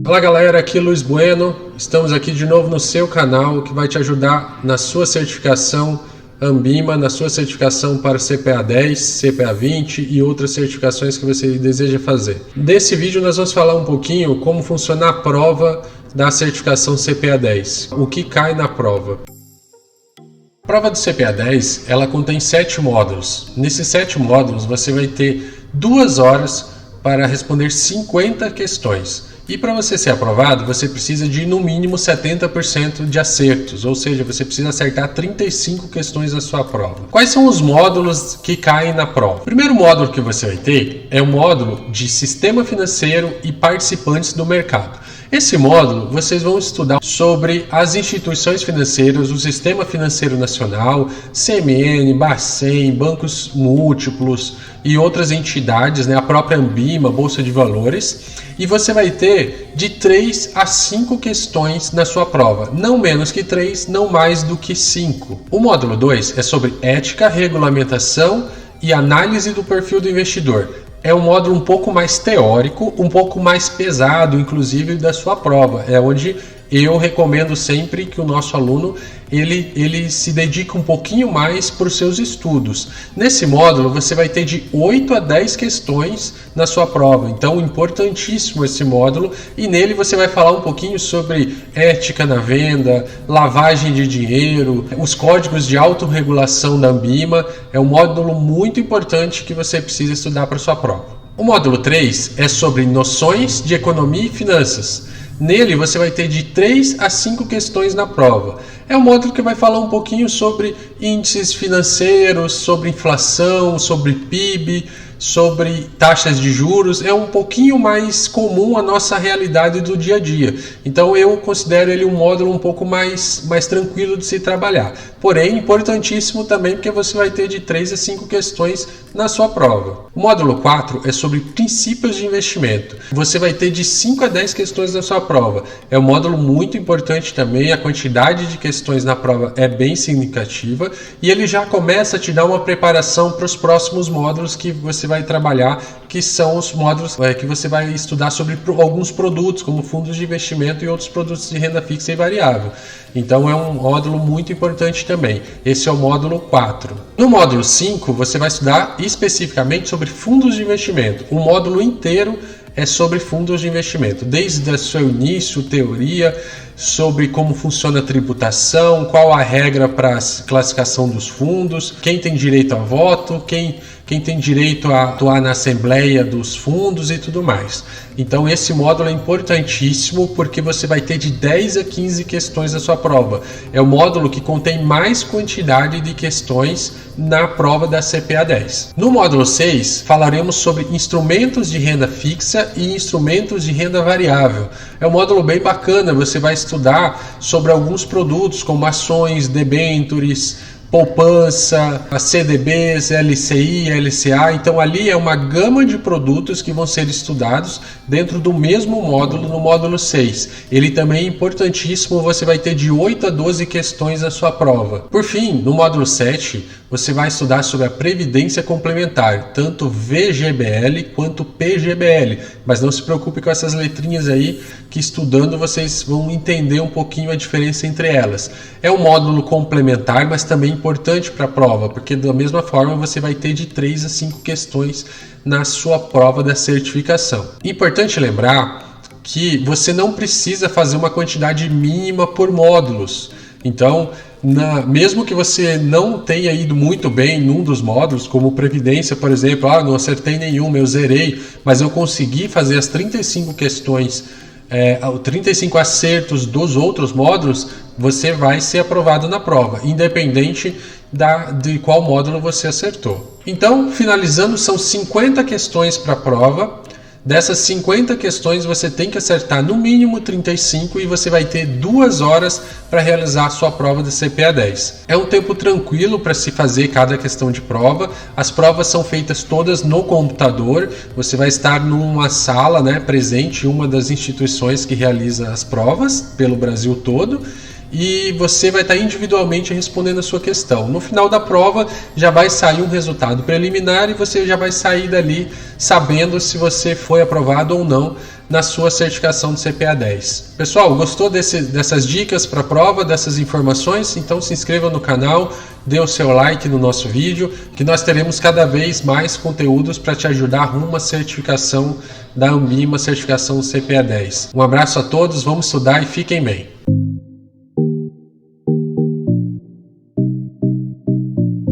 Fala galera, aqui é Luiz Bueno, estamos aqui de novo no seu canal que vai te ajudar na sua certificação Anbima, na sua certificação para CPA 10, CPA 20 e outras certificações que você deseja fazer. Nesse vídeo nós vamos falar um pouquinho como funciona a prova da certificação CPA 10, o que cai na prova. A prova do CPA 10 ela contém 7 módulos. Nesses 7 módulos você vai ter 2 horas para responder 50 questões. E para você ser aprovado, você precisa de no mínimo 70% de acertos, ou seja, você precisa acertar 35 questões da sua prova. Quais são os módulos que caem na prova? O primeiro módulo que você vai ter é o módulo de Sistema Financeiro e Participantes do Mercado. Esse módulo vocês vão estudar sobre as instituições financeiras, o Sistema Financeiro Nacional, CMN, Bacen, bancos múltiplos e outras entidades, a própria Anbima, Bolsa de Valores, e você vai ter de 3 a 5 questões na sua prova, não menos que 3, não mais do que 5. O módulo 2 é sobre ética, regulamentação e análise do perfil do investidor. É um módulo um pouco mais teórico, um pouco mais pesado, inclusive, da sua prova. É onde eu recomendo sempre que o nosso aluno ele se dedique um pouquinho mais para os seus estudos. Nesse módulo você vai ter de 8 a 10 questões na sua prova, então importantíssimo esse módulo, e nele você vai falar um pouquinho sobre ética na venda, lavagem de dinheiro, os códigos de autorregulação da Anbima. É um módulo muito importante que você precisa estudar para sua prova. O módulo 3 é sobre noções de economia e finanças. Nele você vai ter de 3 a 5 questões na prova. É um módulo que vai falar um pouquinho sobre índices financeiros, sobre inflação, sobre PIB, sobre taxas de juros. É um pouquinho mais comum à nossa realidade do dia a dia. Então eu considero ele um módulo um pouco mais tranquilo de se trabalhar. Porém, importantíssimo também porque você vai ter de 3 a 5 questões na sua prova. O módulo 4 é sobre princípios de investimento. Você vai ter de 5 a 10 questões na sua prova. É um módulo muito importante também, a quantidade de questões na prova é bem significativa e ele já começa a te dar uma preparação para os próximos módulos que você vai trabalhar, que são os módulos que você vai estudar sobre alguns produtos, como fundos de investimento e outros produtos de renda fixa e variável. Então é um módulo muito importante também. Esse é o módulo 4. No módulo 5, você vai estudar especificamente sobre fundos de investimento. O módulo inteiro é sobre fundos de investimento, desde o seu início, teoria, sobre como funciona a tributação, qual a regra para a classificação dos fundos, quem tem direito a voto, quem tem direito a atuar na assembleia dos fundos e tudo mais. Então esse módulo é importantíssimo porque você vai ter de 10 a 15 questões na sua prova. É o módulo que contém mais quantidade de questões na prova da CPA 10. No módulo 6, falaremos sobre instrumentos de renda fixa e instrumentos de renda variável. É um módulo bem bacana, você vai estudar sobre alguns produtos como ações, debêntures, poupança, CDBs, LCI, LCA. Então ali é uma gama de produtos que vão ser estudados dentro do mesmo módulo, no módulo 6. Ele também é importantíssimo, você vai ter de 8 a 12 questões na sua prova. Por fim, no módulo 7, você vai estudar sobre a Previdência Complementar, tanto VGBL quanto PGBL. Mas não se preocupe com essas letrinhas aí, que estudando vocês vão entender um pouquinho a diferença entre elas. É um módulo complementar, mas também importante para a prova, porque da mesma forma você vai ter de 3 a 5 questões na sua prova da certificação. Importante lembrar que você não precisa fazer uma quantidade mínima por módulos. Então, mesmo que você não tenha ido muito bem num dos módulos, como Previdência, por exemplo, não acertei nenhuma, eu zerei, mas eu consegui fazer as 35 questões, 35 acertos dos outros módulos, você vai ser aprovado na prova, independente de qual módulo você acertou. Então, finalizando, são 50 questões para a prova. Dessas 50 questões você tem que acertar no mínimo 35 e você vai ter 2 horas para realizar a sua prova de CPA 10. É um tempo tranquilo para se fazer cada questão de prova. As provas são feitas todas no computador. Você vai estar numa sala, presente em uma das instituições que realiza as provas pelo Brasil todo. e você vai estar individualmente respondendo a sua questão. No final da prova já vai sair um resultado preliminar e você já vai sair dali sabendo se você foi aprovado ou não na sua certificação do CPA 10. Pessoal, gostou dessas dicas para a prova, dessas informações? Então se inscreva no canal, dê o seu like no nosso vídeo, que nós teremos cada vez mais conteúdos para te ajudar rumo à certificação da Anbima, certificação do CPA 10. Um abraço a todos, vamos estudar e fiquem bem.